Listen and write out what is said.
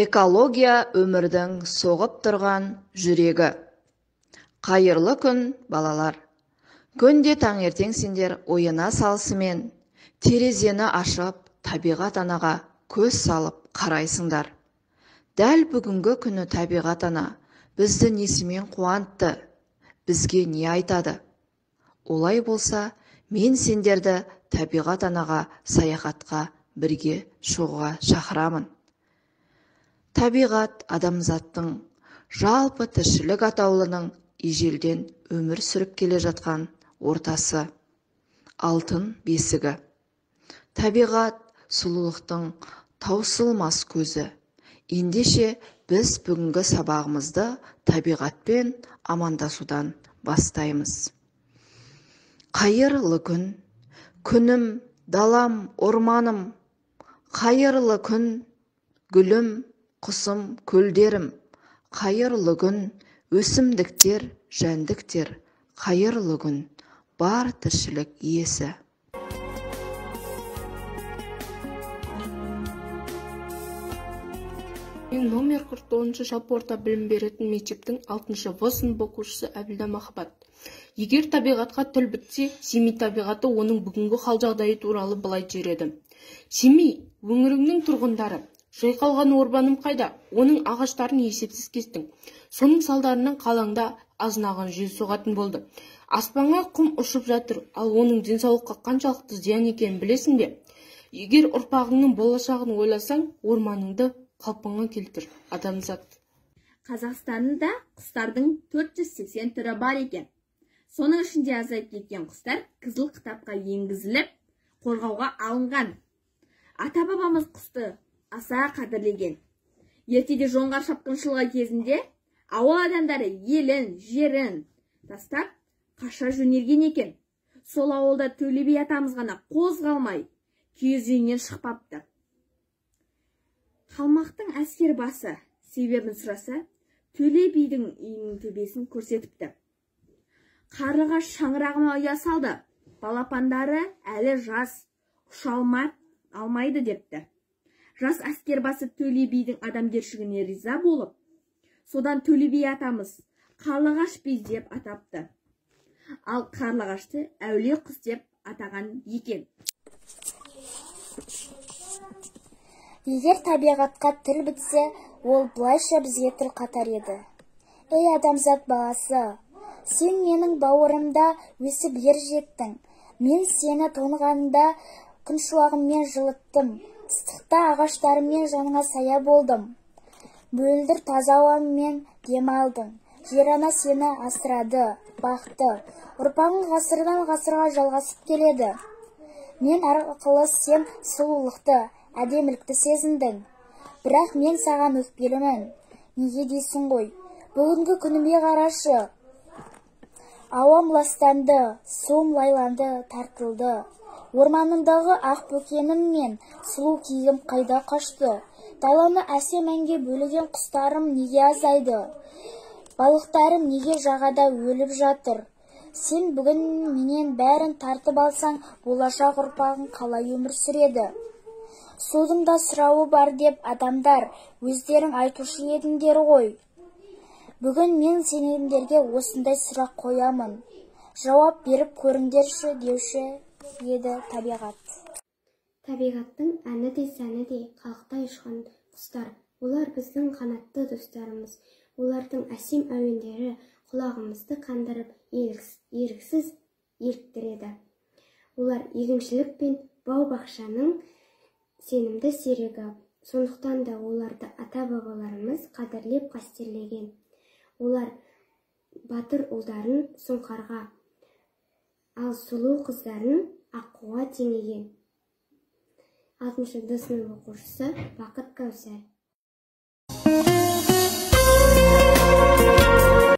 Экология өмірдің соғып тұрған жүрегі. Қайырлы күн, балалар. Күнде таңертең сендер ойына салысымен, терезені ашып, табиғат анаға көз салып қарайсыңдар. Дәл бүгінгі күні табиғат ана бізді несімен қуантты, бізге не айтады? Олай болса, мен сендерді табиғат анаға саяхатқа бірге шығуға шақырамын. Табиғат адамзаттың жалпы тіршілік атаулының ежелден өмір сүріп келе жатқан ортасы, алтын бесігі. Табиғат сұлулықтың таусылмас көзі. Ендеше біз бүгінгі сабағымызды табиғатпен амандасудан бастаймыз. Қайырлы күн, күнім, далам, орманым. Қайырлы күн, гүлім, құсым, көлдерім. Қайырлы күн, өсімдіктер, жәндіктер. Қайырлы күн, бар тіршілік иесі. Мен номер 49 жалпы орта білім беретін мектептің 6-шы В сынып оқушысы Әбілда Махаббат. Егер табиғатқа тіл бітсе, Семей табиғаты оның бүгінгі хал-жағдайы туралы былай жүреді. Семей өңіріңнің тұрғындары, жайқалған орбаным қайда? Оның ағаштарын есепсіз кестің. Соның салдарынан қалаңда азынаған жел соғатын болды. Аспанға құм ұшып жатыр, ал оның денсаулыққа қаншалықты зиян екенін білесің бе? Егер ұрпағыңның болашағын ойласаң, орманыңды қалпыңа келтір, адамзат. Қазақстанында құстардың 480 түрі бар екен. Соның ішінде азайып кеткен құстар қызыл кітапқа енгізіліп, қорғауға алынған. Ата-бабамыз құсты аса қадірлеген. Ертеде жоңғар шапқыншылығы кезінде ауыл адамдары елін, жерін тастап, қаша жөнелген екен. Сол ауылда Төле би атамыз ғана қозғалмай, киіз үйінен шықпапты. Қалмақтың әскер басы себебін сұраса, Төле бидің үйінің төбесін көрсетіпті. Қарлығаш шаңырағыма ұя салды, балапандары әлі жас, ұша алмайды депті. Жас әскер басы Төле бидің адамгершілігіне риза болып, содан Төле би атамыз Қарлығаш би деп атапты. Ал Қарлығашты әулие құс деп атаған екен. Егер табиғатқа тіл бітсе, ол бұлайша бізге тіл қатар еді. Ей адамзат баласы, сен менің бауырымда өсіп ер жеттің. Мен сені тоңғанында күншуағыммен жылыттым. Ыстықта ағаштарыммен жаныңа сая болдым. Мөлдір таза ауамен дем алдың. Жер ана сені асырады, бақты. Ұрпағың ғасырдан ғасырға жалғасып келеді. Мен арқылы сен сұлулықты, әдемілікті сезіндің. Бірақ мен саған өкпелімін. Неге дейсің ғой? Бүгінгі күніме қарашы. Ауам ластанды, суым лайланды, тартылды. Орманымдағы ақ бөкенім мен сұлу киігім қайда қашты? Даланы әсем әнге бөлеген құстарым неге азайды? Балықтарым неге жағада өліп жатыр? Сен бүгін менен бәрін тартып алсаң, болашақ ұрпағың қалай өмір сүреді? Судың да сұрауы бар деп адамдар өздерің айтушы едіңдер ғой. Бүгін мен сендерге осындай сұрақ қоямын. Жауап беріп көріңдерші деуші еді табиғат. Табиғаттың әні де сәні де қалықтай ұшқан құстар. Олар біздің қанатты достарымыз. Олардың әсем әуендері құлағымызды қандырып, еріксіз еліктіреді. Олар егіншілік пен бау-бақшаның сенімді серігі. Сондықтан да оларды ата-бабаларымыз қадірлеп қастерлеген. Олар батыр ұлдарын сұңқарға, ал сұлу қыздарын аққуға теңеген. 6-шы сынып оқушысы Бақыт Кәусар.